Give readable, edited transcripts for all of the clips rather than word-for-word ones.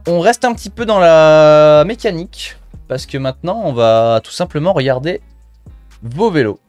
On reste un petit peu dans la mécanique. Parce que maintenant, on va tout simplement regarder vos vélos.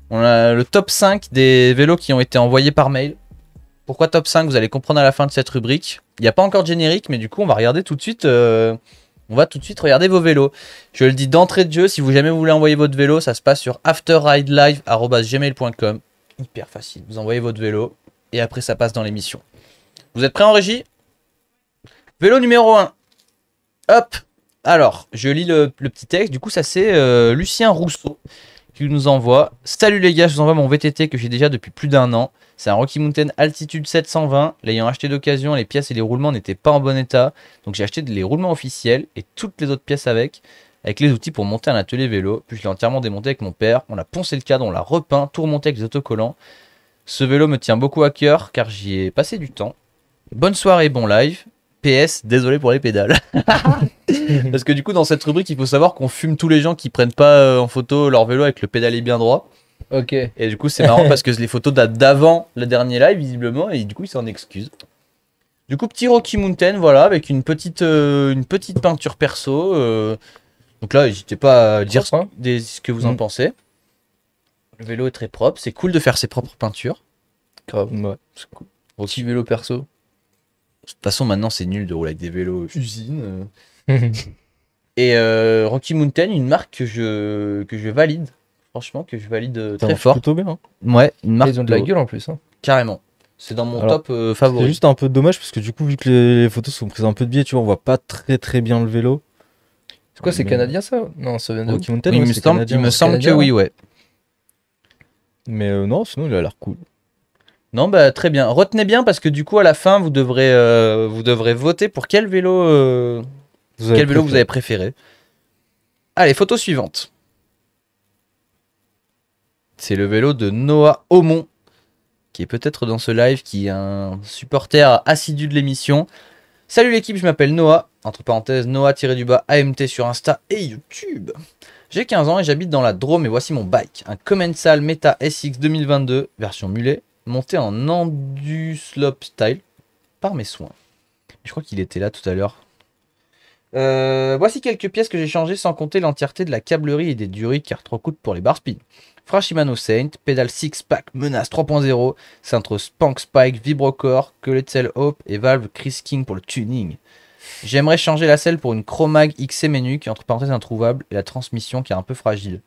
On a le top 5 des vélos qui ont été envoyés par mail. Pourquoi top 5? Vous allez comprendre à la fin de cette rubrique. Il n'y a pas encore de générique, mais du coup, on va regarder tout de suite. On va tout de suite regarder vos vélos. Je le dis d'entrée de jeu, si vous jamais vous voulez envoyer votre vélo, ça se passe sur afterridelive@gmail.com. Hyper facile. Vous envoyez votre vélo et après ça passe dans l'émission. Vous êtes prêts en régie? Vélo numéro 1. Hop. Alors, je lis le petit texte. Du coup, ça c'est Lucien Rousseau qui nous envoie. Salut les gars, je vous envoie mon VTT que j'ai déjà depuis plus d'1 an. C'est un Rocky Mountain Altitude 720. L'ayant acheté d'occasion, les pièces et les roulements n'étaient pas en bon état. Donc j'ai acheté les roulements officiels et toutes les autres pièces avec les outils pour monter un atelier vélo. Puis je l'ai entièrement démonté avec mon père. On a poncé le cadre, on l'a repeint, tout remonté avec les autocollants. Ce vélo me tient beaucoup à cœur car j'y ai passé du temps. Bonne soirée, bon live. PS, désolé pour les pédales. Parce que du coup, dans cette rubrique, il faut savoir qu'on fume tous les gens qui prennent pas en photo leur vélo avec le pédalier bien droit. Ok. Et du coup, c'est marrant parce que les photos datent d'avant le dernier live, visiblement, et du coup, il s'en excuse. Du coup, petit Rocky Mountain, voilà, avec une petite peinture perso. Donc là, n'hésitez pas à dire ce que vous en pensez. Le vélo est très propre, c'est cool de faire ses propres peintures. Grave, ouais, c'est cool. Petit vélo perso. De toute façon, maintenant, c'est nul de rouler avec des vélos usine. Et Rocky Mountain, une marque que je valide. Franchement, que je valide très fort. Plutôt bien. Hein. Ouais, une marque. Ils ont de la gueule en plus. Hein. Carrément. C'est dans mon top favori. C'est juste un peu dommage parce que du coup, vu que les photos sont prises un peu de biais, tu vois, on voit pas très bien le vélo. C'est quoi, c'est canadien ça? Non, ça vient de Rocky Mountain. Oui, il me semble que oui, ouais. Mais non, sinon il a l'air cool. Non, bah très bien. Retenez bien parce que du coup, à la fin, vous devrez voter pour quel vélo, vous avez préféré. Allez, photo suivante. C'est le vélo de Noah Aumont, qui est peut-être dans ce live, qui est un supporter assidu de l'émission. Salut l'équipe, je m'appelle Noah, entre parenthèses Noah-AMT sur Insta et YouTube. J'ai 15 ans et j'habite dans la Drôme et voici mon bike. Un Commensal Meta SX 2022, version mulet, monté en Enduslope Style, par mes soins. Je crois qu'il était là tout à l'heure. Voici quelques pièces que j'ai changées sans compter l'entièreté de la câblerie et des duriques car trop coûte pour les bar spin. Frein Shimano Saint, pédale 6-pack Menace 3.0, cintre Spank Spike Vibrocore, Collet Hope et valve Chris King pour le tuning. J'aimerais changer la selle pour une Chromag XC menu qui est entre parenthèses introuvable et la transmission qui est un peu fragile.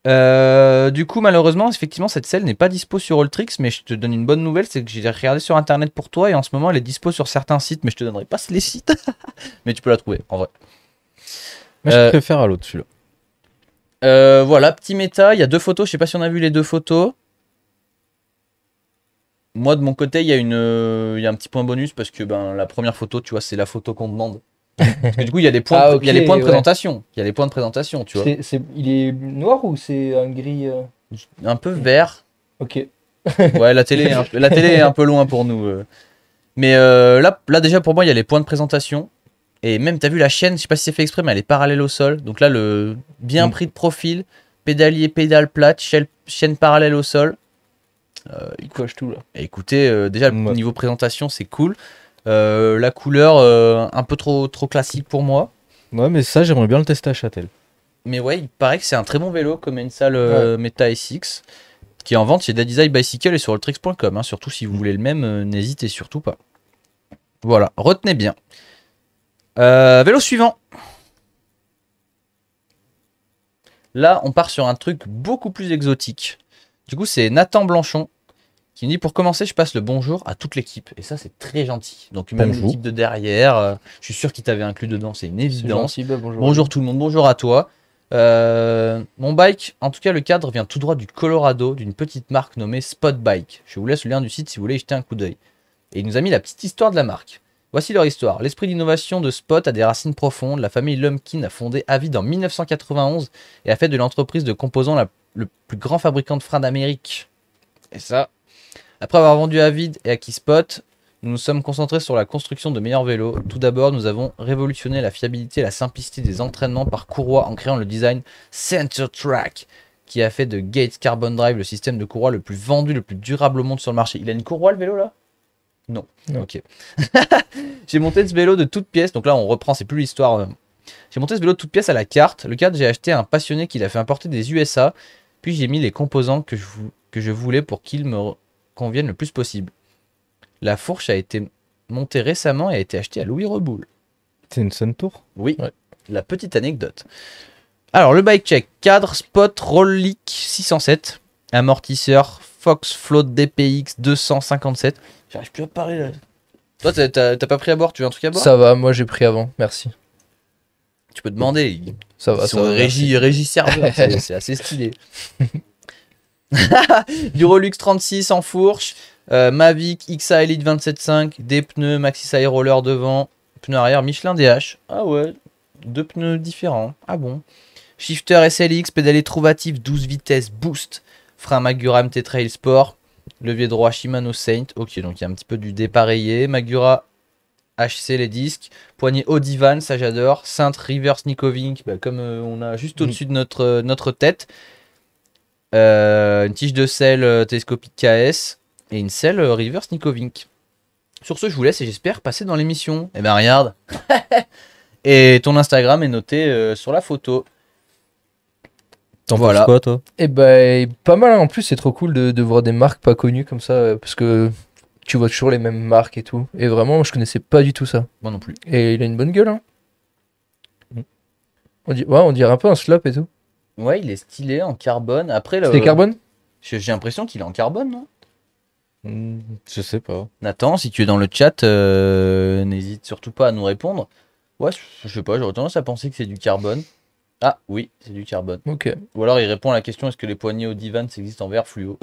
Du coup, malheureusement, effectivement, cette selle n'est pas dispo sur Alltrix, mais je te donne une bonne nouvelle, c'est que j'ai regardé sur internet pour toi et en ce moment elle est dispo sur certains sites, mais je te donnerai pas les sites. Mais tu peux la trouver, en vrai. Mais je préfère à l'autre celui-là. Voilà, petit méta, il y a 2 photos, je sais pas si on a vu les 2 photos. Moi, de mon côté, il y a un petit point bonus parce que la première photo, tu vois, c'est la photo qu'on demande. Parce que du coup, il y a des points, il y a les points de présentation. Il y a les points de présentation, tu vois. Il est noir ou c'est un gris Un peu vert. Ok. Ouais, la télé est un peu loin pour nous. Mais là, déjà, pour moi, il y a les points de présentation. Et même, t'as vu la chaîne, je sais pas si c'est fait exprès, mais elle est parallèle au sol. Donc là, bien pris de profil, pédalier, pédale plate, chaîne parallèle au sol. Il coche tout là. Et écoutez, déjà, le niveau présentation, c'est cool. La couleur, un peu trop classique pour moi. Ouais, mais ça, j'aimerais bien le tester à Châtel. Mais ouais, il paraît que c'est un très bon vélo, comme une salle Meta SX, qui est en vente chez Design Bicycle et sur alltrix.com. Hein, surtout si vous voulez le même, n'hésitez surtout pas. Voilà, retenez bien. Vélo suivant. Là, on part sur un truc beaucoup plus exotique. Du coup, c'est Nathan Blanchon qui me dit pour commencer, je passe le bonjour à toute l'équipe. Et ça, c'est très gentil. Donc, même l'équipe de derrière, je suis sûr qu'il t'avait inclus dedans, c'est une évidence. Gentil, bonjour tout le monde, bonjour à toi. Mon bike, en tout cas, le cadre vient tout droit du Colorado, d'une petite marque nommée Spot Bike. Je vous laisse le lien du site si vous voulez y jeter un coup d'œil. Et il nous a mis la petite histoire de la marque. Voici leur histoire. L'esprit d'innovation de Spot a des racines profondes. La famille Lumpkin a fondé Avid en 1991 et a fait de l'entreprise de composants le plus grand fabricant de freins d'Amérique. Et ça, après avoir vendu Avid et acquis Spot, nous nous sommes concentrés sur la construction de meilleurs vélos. Tout d'abord, nous avons révolutionné la fiabilité et la simplicité des entraînements par courroie en créant le design Center Track, qui a fait de Gates Carbon Drive le système de courroie le plus vendu, le plus durable au monde sur le marché. Il a une courroie le vélo là? Non. Non. Ok. J'ai monté ce vélo de toutes pièces. Donc là, on reprend, c'est plus l'histoire. J'ai monté ce vélo de toutes pièces à la carte. Le cadre, j'ai acheté à un passionné qui l'a fait importer des USA. Puis j'ai mis les composants que je voulais pour qu'ils me conviennent le plus possible. La fourche a été montée récemment et a été achetée à Louis Reboul. C'est une Suntour. Oui, Ouais. la petite anecdote. Alors, le bike check. Cadre Spot Rollick 607. Amortisseur Fox Float DPX 257. J'arrive plus à parler là. Toi, t'as pas pris à bord? Tu veux un truc à bord? Ça va, moi j'ai pris avant, merci. Tu peux demander. Ils Ça va, ça sont va. merci. régie serveur. C'est assez stylé. Du Rolux 36 en fourche. Mavic XA Elite 27.5. Des pneus Maxxis Air Roller devant. Pneus arrière Michelin DH. Ah ouais. Deux pneus différents. Ah bon. Shifter SLX. Pédalier trouvatif 12 vitesses boost. Frein Magura MT Trail Sport. Levier droit Shimano Saint. Ok, donc il y a un petit peu du dépareillé. Magura HC les disques. Poignée Odivan, ça j'adore. Cintre Reverse Nikovink, comme on a juste au-dessus de notre tête. Une tige de selle télescopique KS. Et une selle Reverse Nikovink. Sur ce, je vous laisse et j'espère passer dans l'émission. Eh ben regarde. Et ton Instagram est noté sur la photo. T'en Voilà. penses quoi, toi? Et ben, pas mal, hein. En plus, c'est trop cool de voir des marques pas connues comme ça, parce que tu vois toujours les mêmes marques et tout. Et vraiment, je connaissais pas du tout ça. Moi non plus. Et il a une bonne gueule, hein. Mm. On dirait un peu un slop et tout. Ouais, il est stylé en carbone. Après, C'était carbone? j'ai l'impression qu'il est en carbone, non? Je sais pas. Nathan, si tu es dans le chat, n'hésite surtout pas à nous répondre. Ouais, je sais pas, j'aurais tendance à penser que c'est du carbone. Ah oui, c'est du carbone. Ok. Ou alors il répond à la question, est-ce que les poignées au divan existent en verre fluo?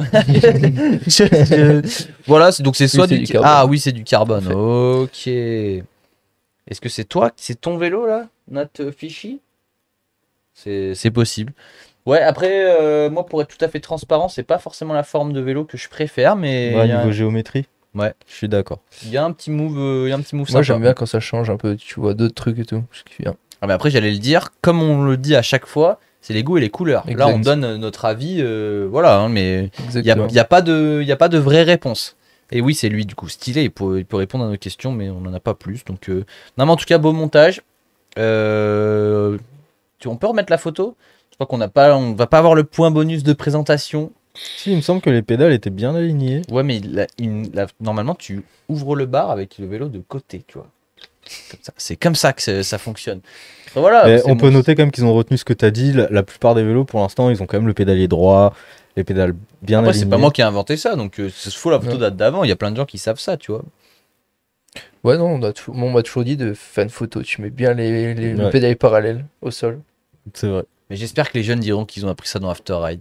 Voilà, donc c'est soit c'est du du carbone. Ah oui, c'est du carbone. Parfait. Ok. Est-ce que c'est toi, c'est ton vélo là, Nat Fishy? C'est possible. Ouais, après, moi pour être tout à fait transparent, c'est pas forcément la forme de vélo que je préfère, mais Ouais, il y a niveau géométrie. Ouais. Je suis d'accord. il y a un petit move, Moi, sympa. j'aime bien quand ça change un peu, tu vois d'autres trucs et tout. Je kiffe bien. Ah, mais après, j'allais le dire, comme on le dit à chaque fois, c'est les goûts et les couleurs. Là, Exact. on donne notre avis, voilà, hein, mais il n'y Exactement. a pas de vraie réponse. Et oui, c'est lui, du coup, stylé, il peut répondre à nos questions, mais on n'en a pas plus. Donc, non, mais en tout cas, beau montage. On peut remettre la photo? Je crois on va pas avoir le point bonus de présentation. Si, il me semble que les pédales étaient bien alignées. Ouais, mais normalement, tu ouvres le bar avec le vélo de côté, tu vois. Comme ça. C'est comme ça que ça fonctionne. Enfin, voilà, Mais c'est on mon- peut noter quand même qu'ils ont retenu ce que tu as dit. La plupart des vélos, pour l'instant, ils ont quand même le pédalier droit, les pédales bien Après, alignées. c'est pas moi qui ai inventé ça, donc c'est faux, la photo Non. date d'avant. Il y a plein de gens qui savent ça, tu vois. Ouais, non, on m'a toujours dit de faire une photo. Tu mets bien le Ouais. pédalier parallèle au sol. C'est vrai. Mais j'espère que les jeunes diront qu'ils ont appris ça dans After Ride.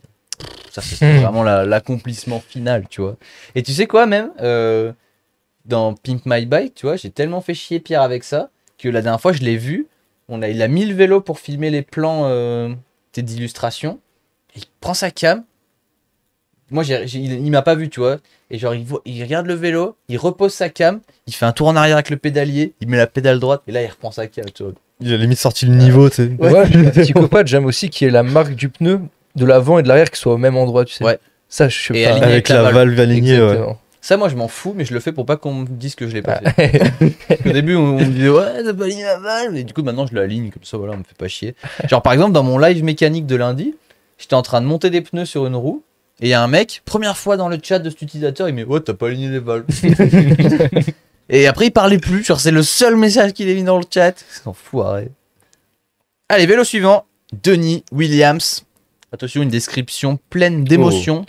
Ça, c'est vraiment l'accomplissement final, tu vois. Et tu sais quoi, même dans Pimp My Bike, tu vois, j'ai tellement fait chier Pierre avec ça que la dernière fois, je l'ai vu. Il a mis le vélo pour filmer les plans d'illustration. Il prend sa cam. Moi, il m'a pas vu, tu vois. Et genre, il regarde le vélo, il repose sa cam, il fait un tour en arrière avec le pédalier, il met la pédale droite, et là, il reprend sa cam, tu vois. Il a limite sorti le niveau, tu sais. Ouais, psychopathe, j'aime aussi qu'il y ait la marque du pneu de l'avant et de l'arrière qui soit au même endroit, tu sais. Ouais. Ça, je sais Et pas. aligné Avec la la valve. valve alignée, ouais. Exactement. Ça, moi, je m'en fous, mais je le fais pour pas qu'on me dise que je l'ai pas fait. Au début, on me disait, ouais, t'as pas aligné la valve. Et du coup, maintenant, je l'aligne comme ça, voilà, on me fait pas chier. Genre, par exemple, dans mon live mécanique de lundi, j'étais en train de monter des pneus sur une roue. Et il y a un mec, première fois dans le chat de cet utilisateur, il met, ouais, t'as pas aligné les valves. Et après, il parlait plus. Genre, c'est le seul message qu'il a mis dans le chat. C'est enfoiré. Allez, vélo suivant. Denis Williams. Attention, une description pleine d'émotions.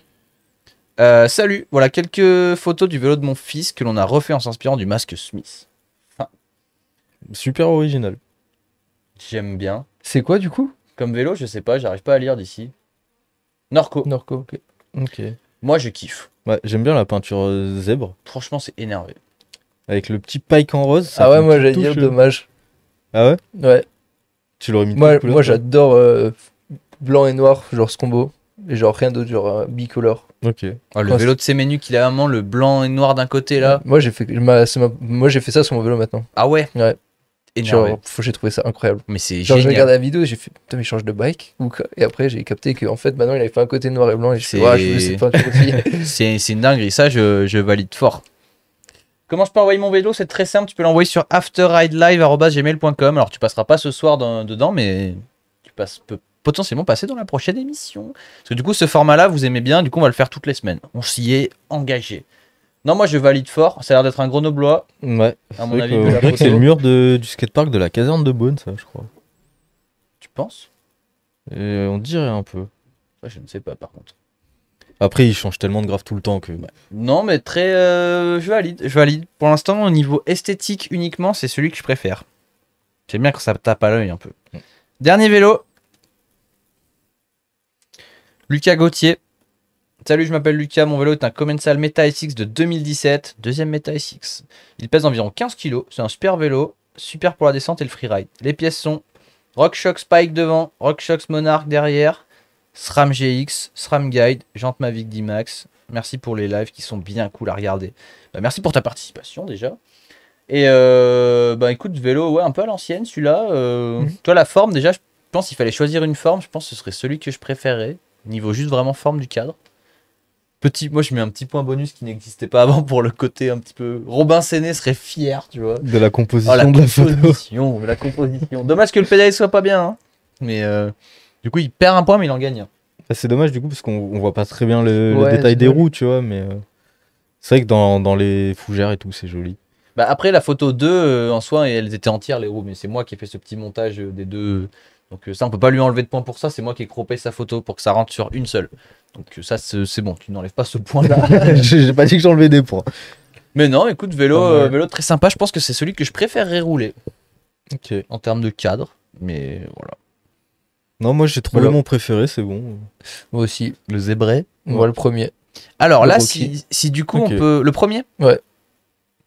Salut, voilà quelques photos du vélo de mon fils que l'on a refait en s'inspirant du masque Smith. Super original. J'aime bien. C'est quoi du coup? Comme vélo, je sais pas, j'arrive pas à lire d'ici. Norco. Norco, ok. Ok. Moi, je kiffe. Ouais, j'aime bien la peinture zèbre. Franchement, c'est énervé. Avec le petit pike en rose. ça Ah fait ouais, une moi petite j'allais dire touche, dommage. Ah ouais? Ouais. Tu l'aurais mis de Moi, quelle couleur, moi toi j'adore blanc et noir, genre ce combo. Et genre rien d'autre, genre bicolore. Ok. Ah, le Quand vélo de Semenu qu'il a vraiment le blanc et noir d'un côté là. Moi j'ai fait, moi, j'ai fait ça sur mon vélo maintenant. Ah ouais. Ouais. Énervé. Genre, j'ai trouvé ça incroyable. Mais c'est Genre, j'ai génial. regardé la vidéo et j'ai fait putain, mais il change de bike ou quoi. Et après, j'ai capté qu'en fait, maintenant il avait fait un côté noir et blanc. Et je C'est- fais, ouais, je veux cette peinture aussi. C'est une dinguerie. Ça, je valide fort. Comment je peux envoyer mon vélo? C'est très simple, tu peux l'envoyer sur afterridelive@gmail.com. Alors tu passeras pas ce soir dedans, mais peux potentiellement passer dans la prochaine émission. Parce que du coup, ce format-là, vous aimez bien, du coup, on va le faire toutes les semaines. On s'y est engagé. Non, moi je valide fort, ça a l'air d'être un grenoblois. Ouais. À mon avis, on de la dirait que c'est photo. le mur du skatepark de la caserne de Beaune, ça, je crois. Tu penses? Et on dirait un peu. Ouais, je ne sais pas par contre. Après, il change tellement de graphe tout le temps que. Non, mais très. Je valide, je valide. Pour l'instant, au niveau esthétique uniquement, c'est celui que je préfère. J'aime bien quand ça tape à l'œil un peu. Dernier vélo. Lucas Gauthier. Salut, je m'appelle Lucas. Mon vélo est un Commensal Meta SX de 2017. Deuxième Meta SX. Il pèse environ 15 kg. C'est un super vélo. Super pour la descente et le freeride. Les pièces sont RockShox Spike devant, RockShox Monarch derrière, SRAM GX, SRAM Guide, Jante Mavic D-Max. Merci pour les lives qui sont bien cool à regarder. Bah, merci pour ta participation déjà. Et bah écoute, vélo, ouais, un peu à l'ancienne celui-là. Toi, la forme, déjà, je pense qu'il fallait choisir une forme. Je pense que ce serait celui que je préférais. Niveau juste vraiment forme du cadre. Moi, je mets un petit point bonus qui n'existait pas avant pour le côté un petit peu. Robin Séné serait fier, tu vois. De la composition Oh, la de la photo. composition, la composition. Dommage que le pédalier soit pas bien. Hein. Mais du coup, il perd un point, mais il en gagne un. Ah, c'est dommage du coup parce qu'on voit pas très bien le Ouais, détail c'est des dommage. roues, tu vois, mais c'est vrai que dans les fougères et tout, c'est joli. Bah, après, la photo 2, en soi, elles étaient entières, les roues. Mais c'est moi qui ai fait ce petit montage des deux. Donc ça, on peut pas lui enlever de point pour ça. C'est moi qui ai croppé sa photo pour que ça rentre sur une seule. Donc ça, c'est bon. Tu n'enlèves pas ce point-là. J'ai pas dit que j'enlevais des points. Mais non, écoute, vélo, Pas mal. vélo très sympa. Je pense que c'est celui que je préférerais rouler Ok. en termes de cadre. Mais voilà. Non, moi j'ai trouvé Voilà. mon préféré, c'est bon. Moi aussi. Le zébré. Moi, le premier. Alors Le là, Rocky. si du coup Ok. on peut. Le premier? Ouais.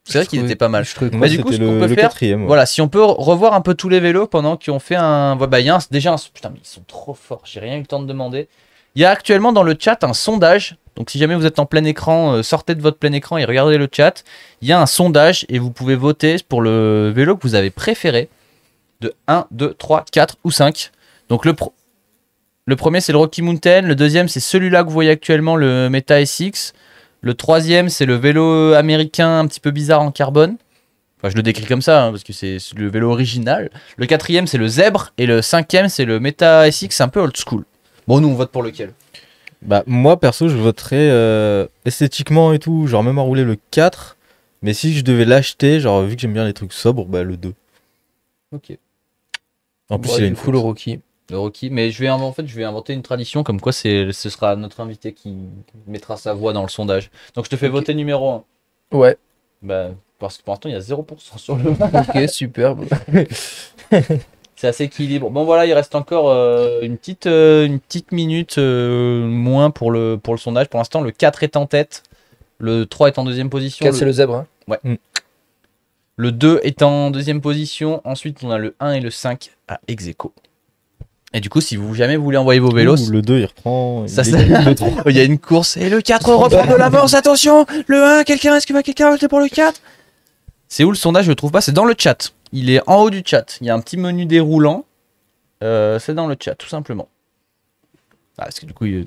C'est vrai qu'il était pas mal. Je trouvais que- Moi du coup, c'était ce qu'on peut le faire, quatrième. Ouais. Voilà, si on peut revoir un peu tous les vélos pendant qu'ils ont fait un. Ouais, bah, il y a déjà un. Putain, mais ils sont trop forts, j'ai rien eu le temps de demander. Il y a actuellement dans le chat un sondage. Donc, si jamais vous êtes en plein écran, sortez de votre plein écran et regardez le chat. Il y a un sondage et vous pouvez voter pour le vélo que vous avez préféré de 1, 2, 3, 4 ou 5. Donc, le premier, c'est le Rocky Mountain. Le deuxième, c'est celui-là que vous voyez actuellement, le Meta SX. Le troisième, c'est le vélo américain un petit peu bizarre en carbone. Enfin, je le décris comme ça, hein, parce que c'est le vélo original. Le quatrième, c'est le Zèbre. Et le cinquième, c'est le Meta SX, un peu old school. Bon, nous, on vote pour lequel? Bah, moi perso, je voterais esthétiquement et tout, genre même à rouler le 4. Mais si je devais l'acheter, genre vu que j'aime bien les trucs sobres, bah le 2. Ok. En plus, Ouais, il a du une coup, le course. Rocky. Le Rocky. Mais je vais inventer une tradition comme quoi ce sera notre invité qui mettra sa voix dans le sondage. Donc, je te fais Ok. voter numéro 1. Ouais. Bah, parce que pour l'instant, il y a 0% sur le Ok, superbe. C'est assez équilibre. Bon voilà, il reste encore une petite minute moins pour le sondage. Pour l'instant, le 4 est en tête. Le 3 est en deuxième position. 4, c'est le zèbre. Hein. Le 2 est en deuxième position. Ensuite, on a le 1 et le 5 à ex-aequo. Et du coup, si vous jamais voulez envoyer vos vélos, Ouh, le 2 il reprend. ça, il c'est- égalise le 3. il y a une course. Et le 4 reprend de l'avance. Attention, le 1, est-ce que quelqu'un voter pour le 4? C'est où le sondage? Je le trouve pas. C'est dans le chat. Il est en haut du chat. Il y a un petit menu déroulant. C'est dans le chat, tout simplement. Ah, parce que du coup, le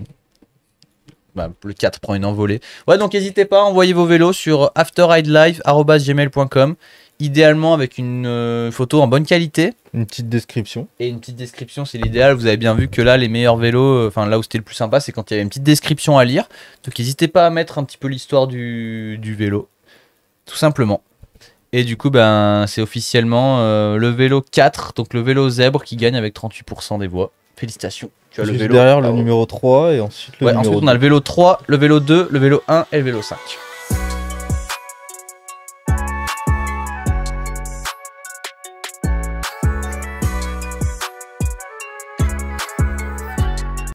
4 prend une envolée. Ouais, donc n'hésitez pas à envoyer vos vélos sur afterridelive@gmail.com. Idéalement avec une photo en bonne qualité. Une petite description. Et une petite description, c'est l'idéal. Vous avez bien vu que là, les meilleurs vélos, enfin là où c'était le plus sympa, c'est quand il y avait une petite description à lire. Donc n'hésitez pas à mettre un petit peu l'histoire du vélo. Tout simplement. Et du coup, ben, c'est officiellement le vélo 4, donc le vélo zèbre qui gagne avec 38% des voix. Félicitations. Tu as le Juste vélo. derrière le numéro 3 et ensuite le Ouais, numéro ensuite, on a le vélo 3, le vélo 2, le vélo 1 et le vélo 5.